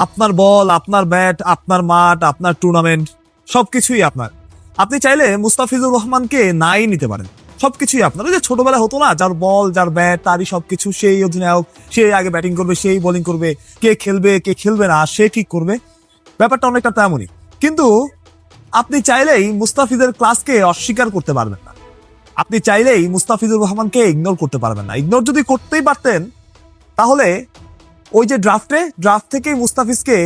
আপনার বল, আপনার ব্যাট, আপনার মাঠ, আপনার টুর্নামেন্ট, সবকিছুই আপনার। আপনি চাইলে মুস্তাফিজুর রহমানকে নাই নিতে পারেন, সবকিছুই আপনার। ওই যে ছোটবেলায় হতো না, যার বল যার ব্যাট তারই সবকিছু, সেই অধিনায়ক, সে আগে ব্যাটিং করবে, সেই বোলিং করবে, কে খেলবে কে খেলবে না সে ঠিক করবে। ব্যাপারটা অনেকটা তেমনই। কিন্তু আপনি চাইলেই মুস্তাফিজের ক্লাসকে অস্বীকার করতে পারবেন না, আপনি চাইলেই মুস্তাফিজুর রহমানকে ইগনোর করতে পারবেন না। ইগনোর যদি করতেই পারতেন তাহলে ওই যে ড্রাফট থেকেই মুস্তাফিজকে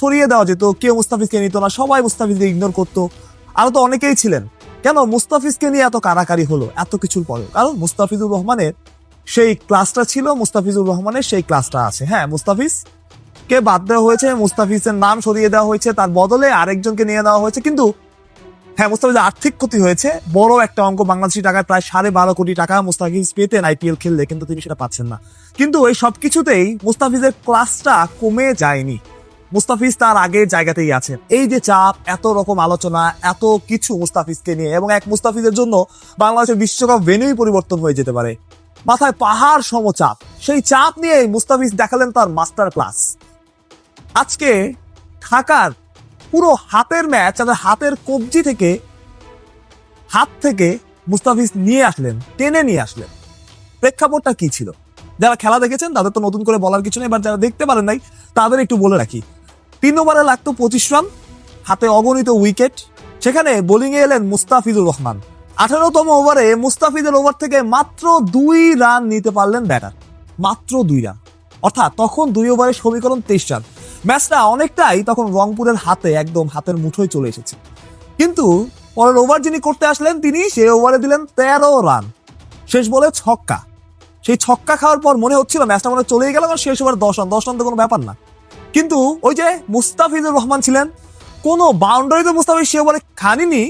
সরিয়ে দেওয়া যেত, কেউ মুস্তাফিজকে নিত না, সবাই মুস্তাফিজকে ইগনোর করতো। আরো তো অনেকেই ছিলেন। কেন মুস্তাফিজকে নিয়ে এত কারাকারি হলো এত কিছুর পরে? কারণ মুস্তাফিজুর রহমানের সেই ক্লাসটা ছিল, মুস্তাফিজুর রহমানের সেই ক্লাসটা আছে। হ্যাঁ, মুস্তাফিজ কে বাদ দেওয়া হয়েছে, মুস্তাফিজের নাম সরিয়ে দেওয়া হয়েছে, তার বদলে আরেকজনকে নিয়ে নেওয়া হয়েছে। কিন্তু হ্যাঁ, মুস্তাফিজের আর্থিক ক্ষতি হয়েছে, বড় একটা অঙ্ক, বাংলাদেশি টাকায় প্রায় 12.5 কোটি টাকা মুস্তাফিজ পেতেন আইপিএল খেললে, কিন্তু তিনি সেটা পাচ্ছেন না। কিন্তু এই সবকিছুতেই মুস্তাফিজের ক্লাসটা কমে যায়নি, মুস্তাফিজ তার আগের জায়গাতেই আছেন। এই যে চাপ, এত রকম আলোচনা, এত কিছু মুস্তাফিজকে নিয়ে, এবং এক মুস্তাফিজের জন্য বাংলাদেশের বিশ্বকাপ ভেন্যুই পরিবর্তন হয়ে যেতে পারে, মাথায় পাহাড় সম চাপ। সেই চাপ নিয়ে মুস্তাফিজ দেখালেন তার মাস্টার ক্লাস। আজকে ঢাকার পুরো হাতের ম্যাচ, তাদের হাতের কবজি থেকে, হাত থেকে মুস্তাফিজ নিয়ে আসলেন, টেনে নিয়ে আসলেন। প্রেক্ষাপটটা কি ছিল? যারা খেলা দেখেছেন তাদের তো নতুন করে বলার কিছু নেই, এবার যারা দেখতে পারেন নাই তাদের একটু বলে রাখি। 3 ওভারে লাগতো 25 রান, হাতে অগণিত উইকেট। সেখানে বোলিং এ এলেন মুস্তাফিজুর রহমান। 18তম ওভারে মুস্তাফিজের ওভার থেকে মাত্র 2 রান নিতে পারলেন ব্যাটার, মাত্র 2 রান। অর্থাৎ তখন 2 ওভারের সমীকরণ 23 রান। ম্যাচটা অনেকটাই তখন রংপুরের হাতে, একদম হাতের মুঠোয় চলে এসেছে। কিন্তু পরের ওভার যিনি করতে আসলেন তিনি সে ওভারে দিলেন 13 রান, শেষ বলে ছক্কা। সেই ছক্কা খাওয়ার পর মনে হচ্ছিল ম্যাচটা মনে চলেই গেল, কারণ শেষ ওভার 10 রান, 10 রান তো কোনো ব্যাপার না। কিন্তু ওই যে মুস্তাফিজুর রহমান ছিলেন, কোনো বাউন্ডারি তো মুস্তাফিজ সে ওভারে খানিনি,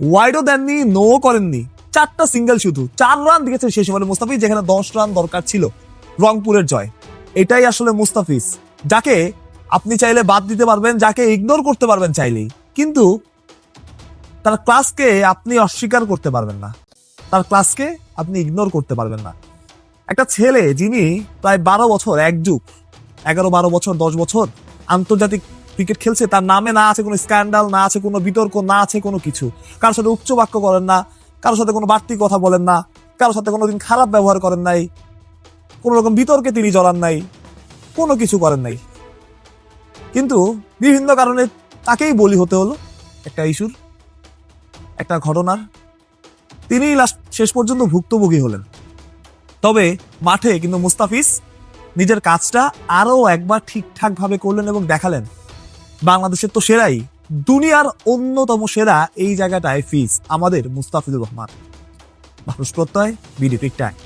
ওয়াইডও দেননি, নো করেননি, 4টা সিঙ্গেল, শুধু 4 রান দিয়েছেন শেষ ওভারে মুস্তাফিজ, যেখানে 10 রান দরকার ছিল রংপুরের জয়। এটাই আসলে মুস্তাফিজ, যাকে আপনি চাইলে বাদ দিতে পারবেন, যাকে ইগনোর করতে পারবেন চাইলেই, কিন্তু তার ক্লাসকে আপনি অস্বীকার করতে পারবেন না, তার ক্লাসকে আপনি ইগনোর করতে পারবেন না। একটা ছেলে যিনি প্রায় 12 বছর, এক যুগ, 11-12 বছর, 10 বছর আন্তর্জাতিক ক্রিকেট খেলছে, তার নামে না আছে কোনো স্ক্যান্ডাল, না আছে কোনো বিতর্ক, না আছে কোনো কিছু, কারোর সাথে উচ্চ বাক্য করেন না, কারোর সাথে কোনো বাড়তি কথা বলেন না, কারোর সাথে কোনোদিন খারাপ ব্যবহার করেন নাই, কোনো রকম বিতর্কে তিনি জড়ান নাই, কোনো কিছু করেন নাই। কিন্তু বিভিন্ন কারণে তাকেই বলি হতে হলো একটা ইস্যুর, একটা ঘটনার। তিনি শেষ পর্যন্ত ভুক্তভোগী হলেন। তবে মাঠে কিন্তু মুস্তাফিজ নিজের কাজটা আরো একবার ঠিকঠাক ভাবে করলেন এবং দেখালেন বাংলাদেশের তো সেরাই, দুনিয়ার অন্যতম সেরা এই জায়গাটায় ফিজ আমাদের মুস্তাফিজুর রহমান। মানুষ প্রত্যয়, বিডি ক্রিক টাইম।